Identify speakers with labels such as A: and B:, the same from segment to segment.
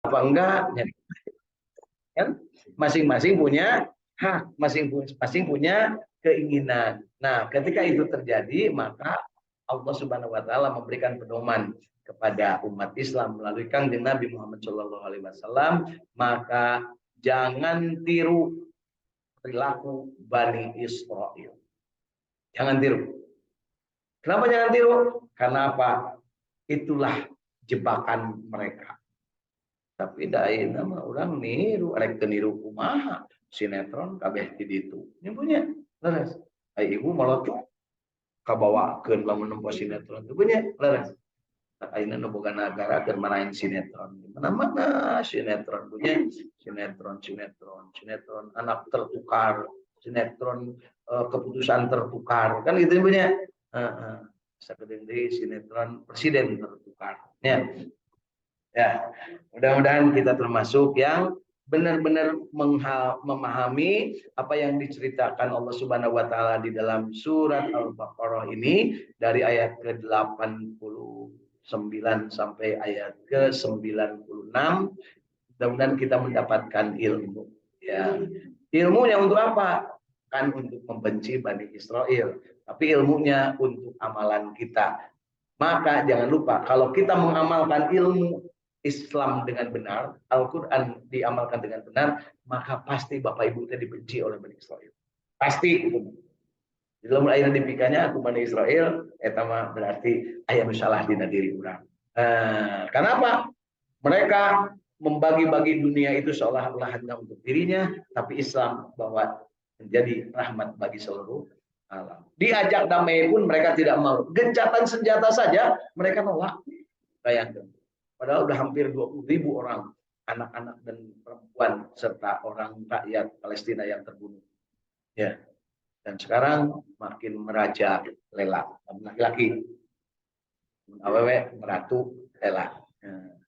A: apa enggak, kan? Masing-masing punya hak, masing-masing punya keinginan. Nah, ketika itu terjadi, maka Allah Subhanahu wa taala memberikan pedoman kepada umat Islam melalui Kanjeng Nabi Muhammad Shallallahu alaihi wasallam, maka jangan tiru perilaku Bani Israel. Jangan tiru. Kenapa jangan tiru? Karena apa? Itulah jebakan mereka. Tapi dai nama orang niru, rek niru kumaha sinetron kabeh di ditu. Nyebutnya leres. Ai ibu malah tuh kabawakeun lamun nempo sinetron. Nyebutnya leres. Tak ayeuna nu boga nagara keur marahin sinetron. Mana-mana sinetron punya sinetron anak tertukar, sinetron keputusan tertukar. Kan gitu punya. Heeh. Sakedeung deui sinetron presiden tertukar. Ya. Ya, mudah-mudahan kita termasuk yang benar-benar memahami apa yang diceritakan Allah Subhanahu wa taala di dalam surat Al-Baqarah ini dari ayat ke-89 sampai ayat ke-96. Mudah-mudahan kita mendapatkan ilmu. Ya. Ilmunya untuk apa? Kan untuk membenci Bani Israel, tapi ilmunya untuk amalan kita. Maka jangan lupa kalau kita mengamalkan ilmu Islam dengan benar, Al-Quran diamalkan dengan benar, maka pasti Bapak Ibu kita dibenci oleh Bani Israel. Pasti. Di dalam ayat dipikanya aku Bani Israel, etama berarti ayat salah di diri orang. Kenapa? Mereka membagi-bagi dunia itu seolah-olah hanya untuk dirinya, tapi Islam bahwa menjadi rahmat bagi seluruh alam. Diajak damai pun mereka tidak mau. Gencatan senjata saja mereka nolak. Bayangkan. Padahal udah hampir 20.000 orang, anak-anak dan perempuan serta orang rakyat Palestina yang terbunuh. Ya. Dan sekarang makin meraja lela, laki-laki. Awewe meratu lela.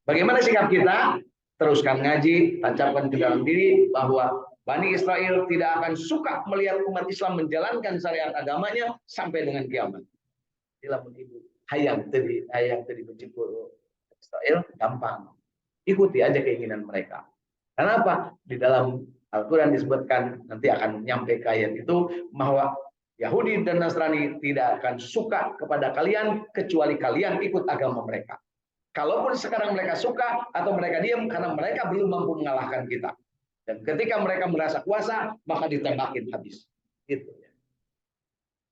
A: Bagaimana sikap kita? Teruskan ngaji, tancapkan ke dalam diri bahwa Bani Israel tidak akan suka melihat umat Islam menjalankan syariat agamanya sampai dengan kiamat. Ilamun ibu hayang tadi benci Israel gampang. Ikuti aja keinginan mereka. Kenapa? Di dalam Al-Quran disebutkan nanti akan nyampe ke ayat itu bahwa Yahudi dan Nasrani tidak akan suka kepada kalian kecuali kalian ikut agama mereka. Kalaupun sekarang mereka suka atau mereka diam karena mereka belum mampu mengalahkan kita. Dan ketika mereka merasa kuasa, maka ditembakin habis. Gitu.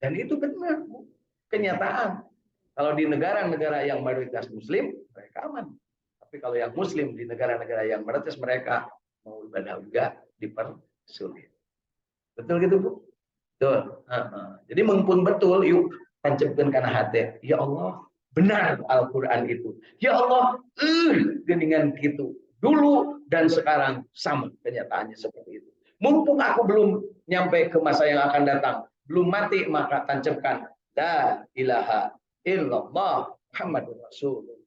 A: Dan itu benar, kenyataan. Kalau di negara-negara yang mayoritas Muslim, mereka aman. Tapi kalau yang Muslim di negara-negara yang mayoritas mereka mau ibadah juga dipersulit. Betul gitu Bu? Betul. Jadi mumpun betul, yuk tancapkan karena hati. Ya Allah, benar Al-Quran itu. Ya Allah, geningan gitu. Dulu dan sekarang sama kenyataannya seperti itu. Mumpung aku belum nyampe ke masa yang akan datang, belum mati, maka tancapkan la ilaha illallah Muhammadur Rasulullah.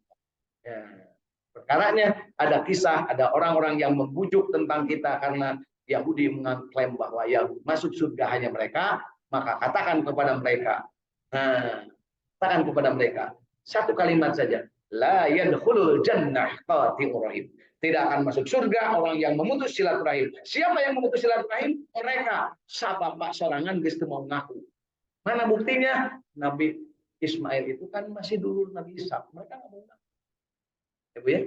A: Ya. Perkaranya ada kisah, ada orang-orang yang membujuk tentang kita karena Yahudi mengklaim bahwa yang masuk surga hanya mereka, maka katakan kepada mereka, katakan kepada mereka satu kalimat saja, la yadkhulul jannah qati'ur rahim. Tidak akan masuk surga orang yang memutus silaturahim. Siapa yang memutus silaturahim? Mereka. Bapak sorangan geus teu mau ngaku. Mana buktinya? Nabi Ismail itu kan masih dulur Nabi Ishak. Mereka nggak mau ngaku. Ya, Bu ya?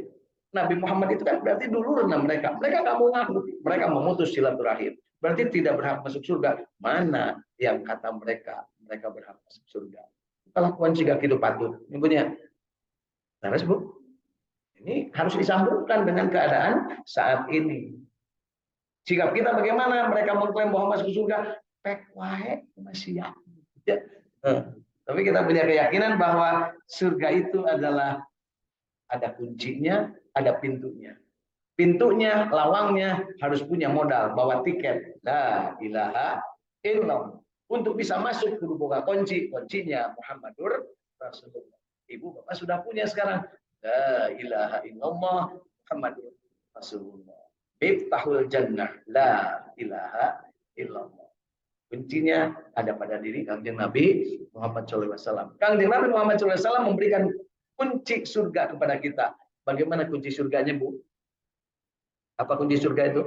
A: Nabi Muhammad itu kan berarti dulurnya mereka. Mereka nggak mau ngaku. Mereka memutus silaturahim. Berarti tidak berhak masuk surga. Mana yang kata mereka berhak masuk surga? Kelakuan jika hidup patuh. Ibunya. Terus Bu. Ini harus disambungkan dengan keadaan saat ini. Sikap kita bagaimana? Mereka mengklaim bahwa masuk surga. Pek wae masih ya. Tapi kita punya keyakinan bahwa surga itu adalah ada kuncinya, ada pintunya. Pintunya, lawangnya harus punya modal, bawa tiket. La ilaha illallah. Untuk bisa masuk kudu boga kunci, kuncinya Muhammadur Rasulullah. Ibu Bapak sudah punya sekarang. La ilaha illallah Muhammadur Rasulullah. Miftahul jannah. La ilaha illallah. Kuncinya ada pada diri Kanjeng Nabi Muhammad SAW. Kanjeng Nabi Muhammad SAW memberikan kunci surga kepada kita. Bagaimana kunci surganya Bu? Apa kunci surga itu?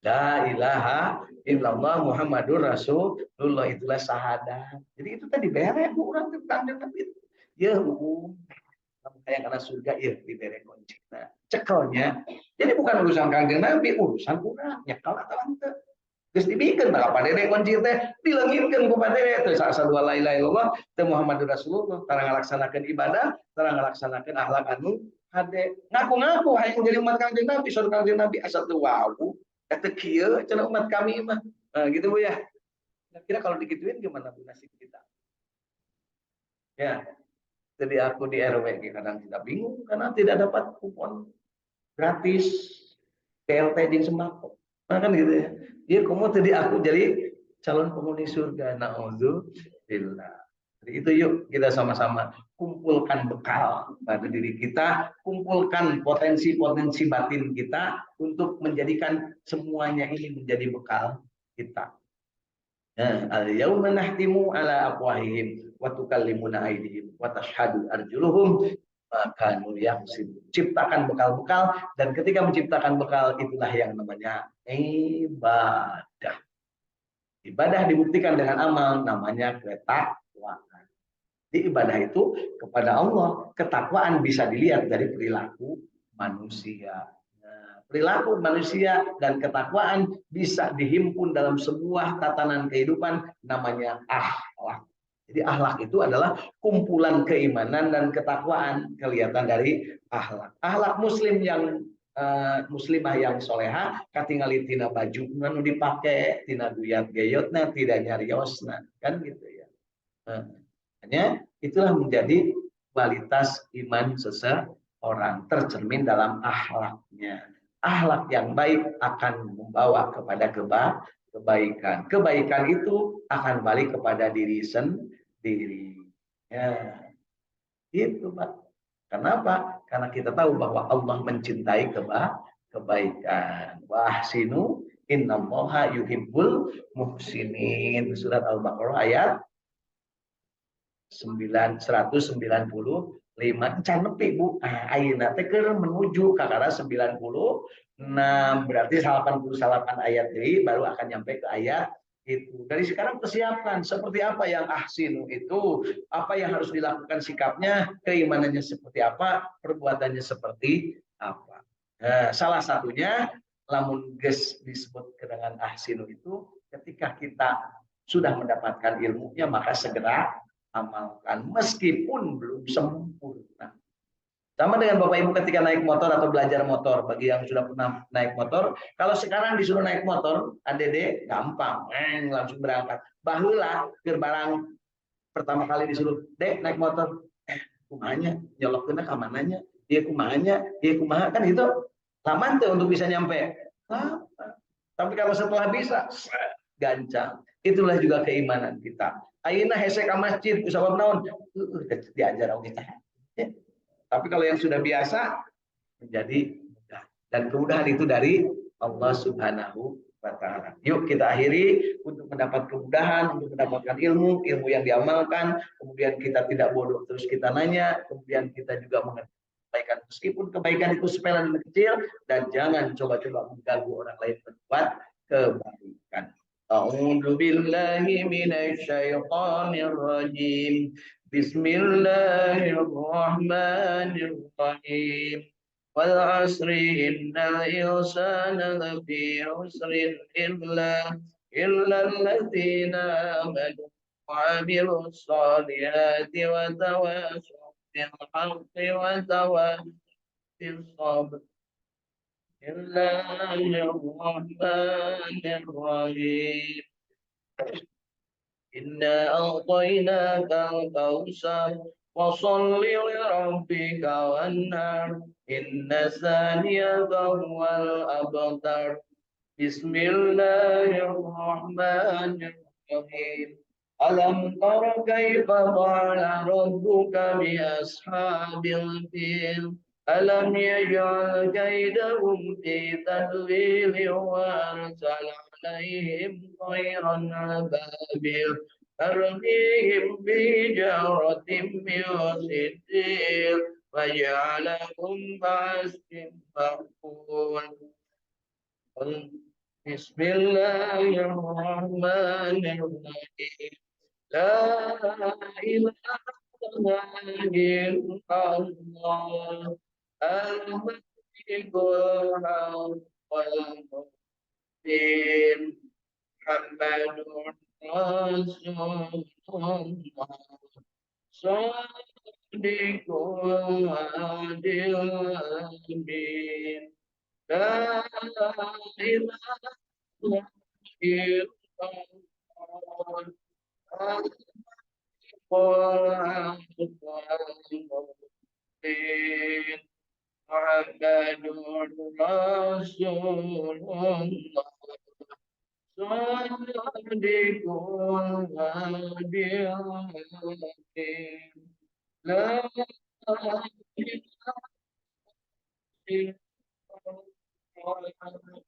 A: La ilaha illallah Muhammadur Rasulullah, itulah syahadat. Jadi itu tadi berek orang tentang itu. Ya, kayak karena surga ya diberi kunci. Nah, cekelnya. Jadi bukan urusan kanjeng Nabi, urusan kurang. Nyekal atau ente. Terus dibikin tak apa dede kunci teh dilengitkan ku padede teh asa dua la ilaha illallah teh Muhammadur Rasulullah tara ngalaksanakeun ibadah, tara ngalaksanakeun akhlak anu hade. Ngaku-ngaku hayang jadi umat kanjeng Nabi, saur kanjeng Nabi asa teu wau. Eta kieu cenah umat kami mah. Nah, gitu Bu ya. Kira kalau dikituin gimana Bu nasib kita? Ya, jadi aku di RW kadang kita bingung karena tidak dapat kupon gratis PLT di sembako. Nah, kan gitu ya. Dia kamu tadi aku jadi calon penghuni surga. Nauzubillah. Jadi itu yuk kita sama-sama kumpulkan bekal pada diri kita, kumpulkan potensi-potensi batin kita untuk menjadikan semuanya ini menjadi bekal kita. Al-yauma nahtimu ala afwahihim wa tukallimuna aydihim wa tashhadu arjuluhum kanu yaksib. Ciptakan bekal-bekal, dan ketika menciptakan bekal itulah yang namanya ibadah. Ibadah dibuktikan dengan amal, namanya ketakwaan. Di ibadah itu kepada Allah, ketakwaan bisa dilihat dari perilaku manusia. Perilaku manusia dan ketakwaan bisa dihimpun dalam sebuah tatanan kehidupan namanya akhlak. Jadi akhlak itu adalah kumpulan keimanan dan ketakwaan, kelihatan dari akhlak. Akhlak muslim yang muslimah yang soleha katingali tina baju nu dipake, tina guyat gayotna, tidak nyariosna, kan gitu ya. Hanya itulah menjadi kualitas iman seseorang tercermin dalam akhlaknya. Akhlak yang baik akan membawa kepada kebaikan. Kebaikan itu akan balik kepada diri sendiri. Ya, itu Pak. Kenapa? Karena kita tahu bahwa Allah mencintai kebaikan. Wahsinu innallaha yuhibbul muhsinin. Surat Al-Baqarah ayat 195 can nepi Bu. Ayeuna teh keur menuju ka arah 96, berarti 88 ayat deui baru akan nyampe ke ayat itu. Dari sekarang persiapkan seperti apa yang ahsinu itu, apa yang harus dilakukan sikapnya, keimanannya seperti apa, perbuatannya seperti apa. Nah, salah satunya lamun geus disebut dengan ahsinu itu ketika kita sudah mendapatkan ilmunya maka segera amalkan meskipun belum sempurna. Sama dengan Bapak Ibu ketika naik motor atau belajar motor. Bagi yang sudah pernah naik motor, kalau sekarang disuruh naik motor, ADD gampang, langsung berangkat. Baheula keur barang pertama kali disuruh, "Dek, naik motor." Kumahanya nyolokkeunna ka mananya? Dia kumahanya, dia kumaha kan itu lama tuh untuk bisa nyampe. Lama. Tapi kalau setelah bisa, gancang. Itulah juga keimanan kita. Ayeuna hese ka masjid sabab naon? Diajar oge teh. Tapi kalau yang sudah biasa menjadi mudah. Dan kemudahan itu dari Allah Subhanahu wa taala. Yuk kita akhiri untuk mendapat kemudahan, untuk mendapatkan ilmu, ilmu yang diamalkan, kemudian kita tidak bodoh terus kita nanya, kemudian kita juga mengerti kebaikan meskipun kebaikan itu sepele dan kecil, dan jangan coba-coba mengganggu orang lain berbuat kebaikan. A'udzu billahi minasy syaithanir rajim. Bismillahirrahmanirrahim. Wal 'asri innal insana lafi 'usrin illa alladziina aamanu wa 'amilus shalihati wa tawassaw bil haqqi wa tawassaw bis sabr. Bismillahirrahmanirrahim. Inna a'tainaka al-kautsar fasholli li rabbika wanhar inna saniyaka huwal abtar. Bismillahirrahmanirrahim. Alam tara kaifa fa'ala rabbuka bi ashabil fil. Alam yaj'al kaidahum fi tadlil wa arsala alaihim tayran ababil tarmihim bi jaratin min sijil وجعلهم كعصف مأكول. بسم الله الرحمن الرحيم. لا إله إلا الله الملك الحق المبين محمد رسول الله صادق الوعد الأمين. لا إله إلا الله محمد رسول الله صادق الوعد الأمين. لا إله إلا الله محمد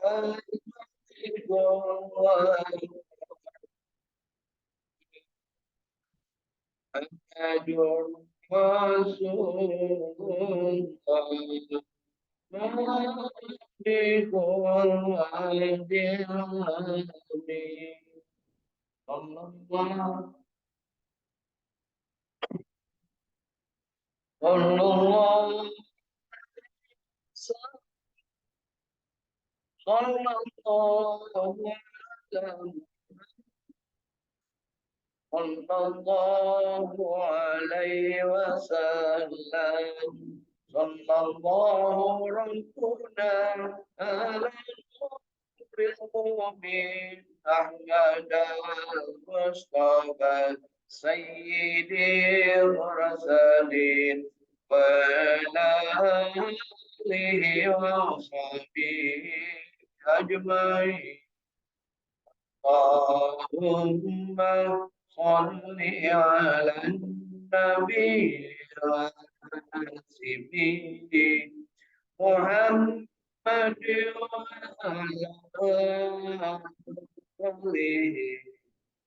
A: رسول الله صادق الوعد الأمين. صلى الله صلى الله صلى الله صلى الله عليه وسلم. صلى الله ربنا على المؤمن أحمد المصطفى سيد المرسلين وعلى آله وصحبه أجمعين. اللهم صل على النبي الراسمين محمد وعلى آله